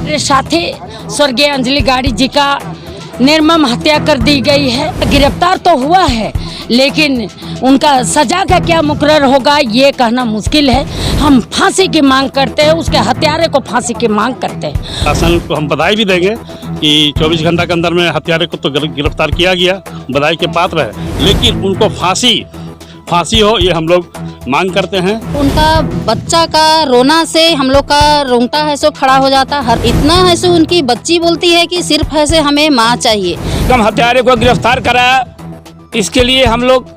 मेरे साथी स्वर्गीय अंजलि गाड़ी जी का निर्मम हत्या कर दी गई है। गिरफ्तार तो हुआ है, लेकिन उनका सजा का क्या मुकर्रर होगा ये कहना मुश्किल है। हम फांसी की मांग करते हैं, उसके हत्यारे को फांसी की मांग करते हैं। शासन को हम बधाई भी देंगे कि 24 घंटा के अंदर में हत्यारे को तो गिरफ्तार किया गया, बधाई के पात्र है, लेकिन उनको फांसी हो ये हम लोग मांग करते हैं। उनका बच्चा का रोना से हम लोग का रोंगटा है सो खड़ा हो जाता है। इतना है सो उनकी बच्ची बोलती है कि सिर्फ है से हमें माँ चाहिए। कम हत्यारे को गिरफ्तार कराया, इसके लिए हम लोग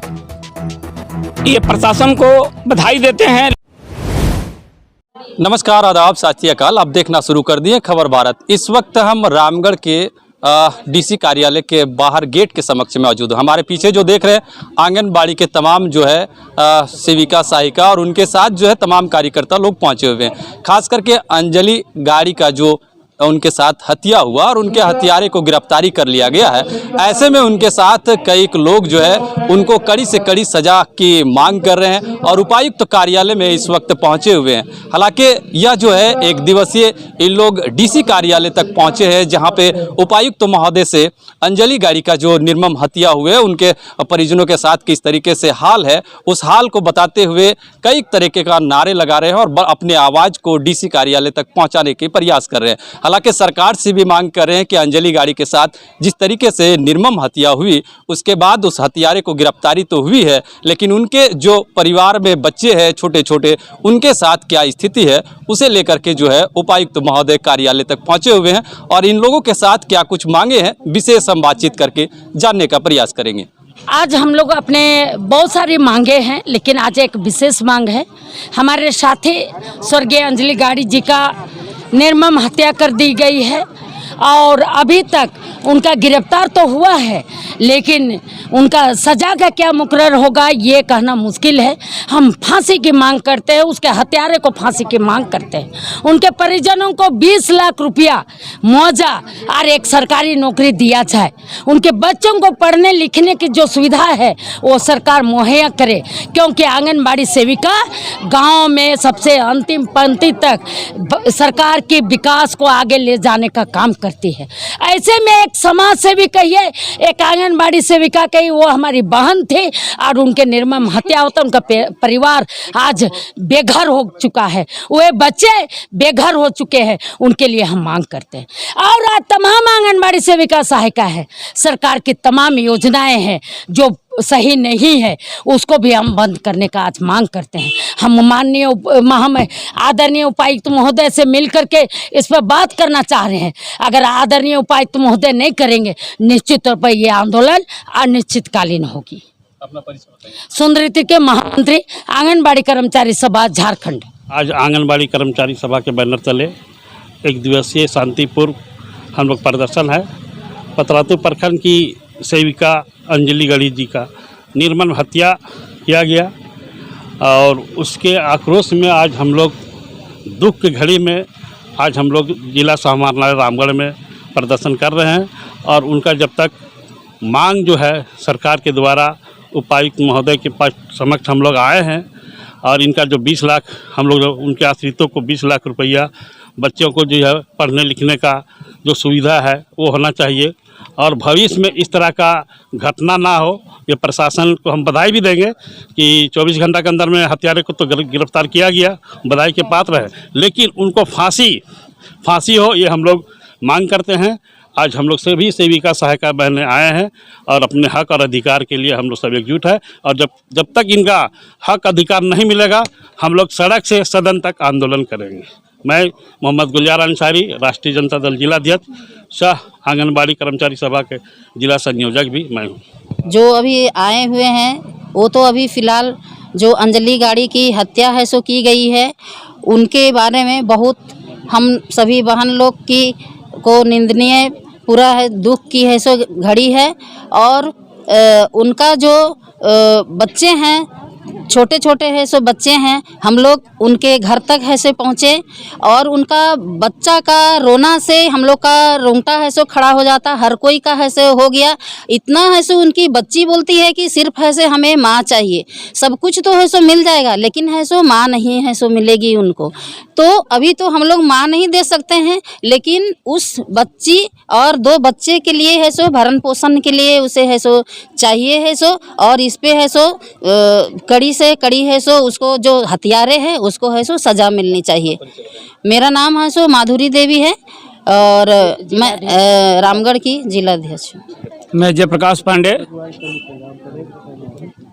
ये प्रशासन को बधाई देते हैं। नमस्कार, आदाब, सत श्री अकाल। आप देखना शुरू कर दिए खबर भारत। इस वक्त हम रामगढ़ के डीसी कार्यालय के बाहर गेट के समक्ष मौजूद हैं। हमारे पीछे जो देख रहे हैं आंगनबाड़ी के तमाम जो है सेविका सहायिका और उनके साथ जो है तमाम कार्यकर्ता लोग पहुंचे हुए हैं। खास करके अंजलि गाड़ी का जो उनके साथ हत्या हुआ और उनके हत्यारे को गिरफ्तारी कर लिया गया है, ऐसे में उनके साथ कई लोग जो है उनको कड़ी से कड़ी सजा की मांग कर रहे हैं और उपायुक्त कार्यालय में इस वक्त पहुंचे हुए हैं। हालांकि यह जो है एक दिवसीय इन लोग डीसी कार्यालय तक पहुंचे हैं, जहां पे उपायुक्त महोदय से अंजलि गाड़ी का जो निर्मम हत्या हुए उनके परिजनों के साथ किस तरीके से हाल है, उस हाल को बताते हुए कई तरीके का नारे लगा रहे हैं और अपने आवाज़ को डीसी कार्यालय तक पहुँचाने के प्रयास कर रहे हैं। हालांकि सरकार से भी मांग कर रहे हैं कि अंजलि गाड़ी के साथ जिस तरीके से निर्मम हत्या हुई, उसके बाद उस हत्यारे को गिरफ्तारी तो हुई है, लेकिन उनके जो परिवार में बच्चे हैं छोटे छोटे, उनके साथ क्या स्थिति है उसे लेकर के जो है उपायुक्त महोदय कार्यालय तक पहुंचे हुए हैं और इन लोगों के साथ क्या कुछ मांगे हैं विशेष हम बातचीत करके जानने का प्रयास करेंगे। आज हम लोग अपने बहुत सारी मांगे हैं, लेकिन आज एक विशेष मांग है। हमारे साथी स्वर्गीय अंजलि गाड़ी जी का निर्मम हत्या कर दी गई है और अभी तक उनका गिरफ्तार तो हुआ है, लेकिन उनका सजा का क्या मुकर्रर होगा ये कहना मुश्किल है। हम फांसी की मांग करते हैं, उसके हत्यारे को फांसी की मांग करते हैं। उनके परिजनों को 20 लाख रुपया मुआवजा और एक सरकारी नौकरी दिया जाए। उनके बच्चों को पढ़ने लिखने की जो सुविधा है वो सरकार मुहैया करे, क्योंकि आंगनबाड़ी सेविका गाँव में सबसे अंतिम पंक्ति तक सरकार के विकास को आगे ले जाने का काम करती है। ऐसे में एक समाज सेवी कहिए, एक आंगनबाड़ी सेविका कही, वो हमारी बहन थी और उनके निर्मम हत्या होता, उनका परिवार आज बेघर हो चुका है, वे बच्चे बेघर हो चुके हैं। उनके लिए हम मांग करते हैं। और आज तमाम आंगनबाड़ी सेविका सहायिका है, सरकार की तमाम योजनाएं हैं जो सही नहीं है, उसको भी हम बंद करने का आज मांग करते हैं। हम माननीय हम आदरणीय उपायुक्त महोदय से मिल करके इस पर बात करना चाह रहे हैं। अगर आदरणीय उपायुक्त महोदय नहीं करेंगे, निश्चित तौर पर ये आंदोलन अनिश्चितकालीन होगी। अपना परिचय बताइए। सुंदरती के महामंत्री, आंगनबाड़ी कर्मचारी सभा झारखंड। आज आंगनबाड़ी कर्मचारी सभा के बैनर तले एक दिवसीय शांतिपूर्ण हम लोग प्रदर्शन है। पतरातू प्रखंड की सेविका अंजलि गाड़ी जी का निर्मम हत्या किया गया और उसके आक्रोश में आज हम लोग दुख की घड़ी में आज हम लोग जिला समाहरणालय रामगढ़ में प्रदर्शन कर रहे हैं। और उनका जब तक मांग जो है सरकार के द्वारा उपायुक्त महोदय के पास समक्ष हम लोग आए हैं और इनका जो 20 लाख हम लोग उनके आश्रितों को 20 लाख रुपया बच्चों को जो है पढ़ने लिखने का जो सुविधा है वो होना चाहिए और भविष्य में इस तरह का घटना ना हो, ये प्रशासन को हम बधाई भी देंगे कि 24 घंटा के अंदर में हत्यारे को तो गिरफ्तार किया गया, बधाई के पात्र है, लेकिन उनको फांसी हो ये हम लोग मांग करते हैं। आज हम लोग सभी सेविका सहायिका बहनें आए हैं और अपने हक और अधिकार के लिए हम लोग सब एकजुट है और जब तक इनका हक अधिकार नहीं मिलेगा हम लोग सड़क से सदन तक आंदोलन करेंगे। मैं मोहम्मद गुलजार अंसारी, राष्ट्रीय जनता दल जिला अध्यक्ष, शाह आंगनबाड़ी कर्मचारी सभा के जिला संयोजक भी मैं हूँ। जो अभी आए हुए हैं वो तो अभी फ़िलहाल जो अंजलि गाड़ी की हत्या है सो की गई है, उनके बारे में बहुत हम सभी बहन लोग की को निंदनीय पूरा है दुख की है सो घड़ी है। और उनका जो बच्चे हैं छोटे छोटे है सो बच्चे हैं, हम लोग उनके घर तक है से पहुँचे और उनका बच्चा का रोना से हम लोग का रोंगटा है सो खड़ा हो जाता, हर कोई का है से हो गया। इतना है सो उनकी बच्ची बोलती है कि सिर्फ है से हमें माँ चाहिए, सब कुछ तो है सो मिल जाएगा लेकिन है सो माँ नहीं है सो मिलेगी उनको। तो अभी तो हम लोग माँ नहीं दे सकते हैं, लेकिन उस बच्ची और 2 बच्चे के लिए है सो भरण पोषण के लिए उसे है सो चाहिए है सो, और इस पे है सो कड़ी से कड़ी है सो उसको जो हत्यारे हैं उसको है सो सज़ा मिलनी चाहिए। मेरा नाम है सो माधुरी देवी है और मैं रामगढ़ की जिलाध्यक्ष हूँ। मैं जयप्रकाश पांडे,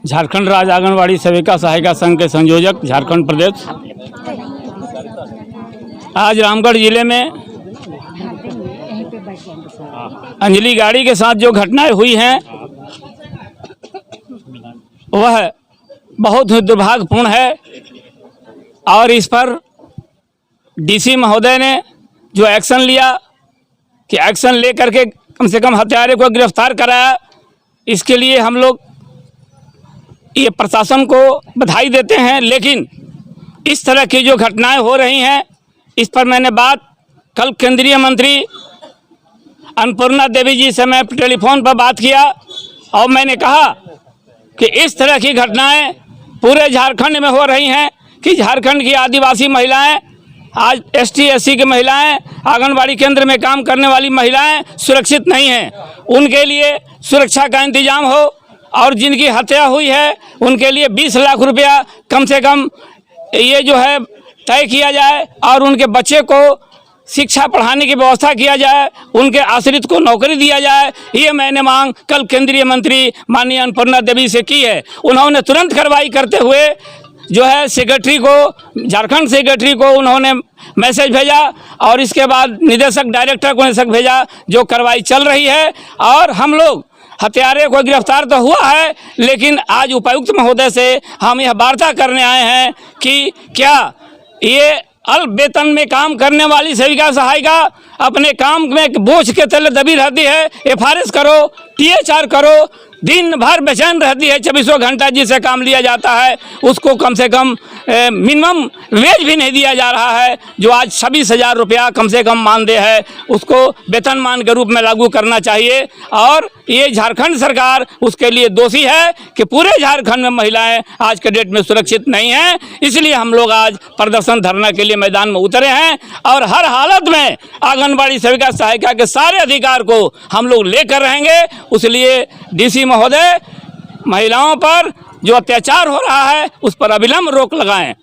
झारखंड राज्य आंगनबाड़ी सेविका सहायिका संघ के संयोजक, झारखंड प्रदेश। आज रामगढ़ जिले में अंजलि गाड़ी के साथ जो घटनाएं हुई हैं वह बहुत ही दुर्भाग्यपूर्ण है और इस पर डीसी महोदय ने जो एक्शन लिया कि एक्शन ले करके कम से कम हत्यारे को गिरफ्तार कराया, इसके लिए हम लोग ये प्रशासन को बधाई देते हैं। लेकिन इस तरह की जो घटनाएं हो रही हैं इस पर मैंने बात कल केंद्रीय मंत्री अन्नपूर्णा देवी जी से मैं टेलीफोन पर बात किया और मैंने कहा कि इस तरह की घटनाएं पूरे झारखंड में हो रही हैं कि झारखंड की आदिवासी महिलाएं, आज ST SC की महिलाएं, आंगनबाड़ी केंद्र में काम करने वाली महिलाएं सुरक्षित नहीं हैं। उनके लिए सुरक्षा का इंतजाम हो और जिनकी हत्या हुई है उनके लिए 20 लाख रुपया कम से कम ये जो है तय किया जाए और उनके बच्चे को शिक्षा पढ़ाने की व्यवस्था किया जाए, उनके आश्रित को नौकरी दिया जाए। ये मैंने मांग कल केंद्रीय मंत्री माननीय अन्नपूर्णा देवी से की है। उन्होंने तुरंत कार्रवाई करते हुए जो है सेक्रेटरी को, झारखंड सेक्रेटरी को उन्होंने मैसेज भेजा और इसके बाद निदेशक डायरेक्टर को निदेशक भेजा, जो कार्रवाई चल रही है। और हम लोग हत्यारे को गिरफ्तार तो हुआ है, लेकिन आज उपायुक्त महोदय से हम यह वार्ता करने आए हैं कि क्या ये अल्प वेतन में काम करने वाली सेविका सहायिका अपने काम में बोझ के तले दबी रहती है। FRS करो, THR करो, दिन भर बेचैन रहती है, 24 घंटा जिससे काम लिया जाता है उसको कम से कम मिनिमम वेज भी नहीं दिया जा रहा है। जो आज 26,000 रुपया कम से कम मानदेय है उसको वेतनमान के रूप में लागू करना चाहिए। और ये झारखंड सरकार उसके लिए दोषी है कि पूरे झारखंड में महिलाएं आज के डेट में सुरक्षित नहीं हैं। इसलिए हम लोग आज प्रदर्शन धरना के लिए मैदान में उतरे हैं और हर हालत में आंगनबाड़ी सेविका सहायिका के सारे अधिकार को हम लोग लेकर रहेंगे। उसलिए DC महोदय महिलाओं पर जो अत्याचार हो रहा है उस पर अविलंब रोक लगाएं।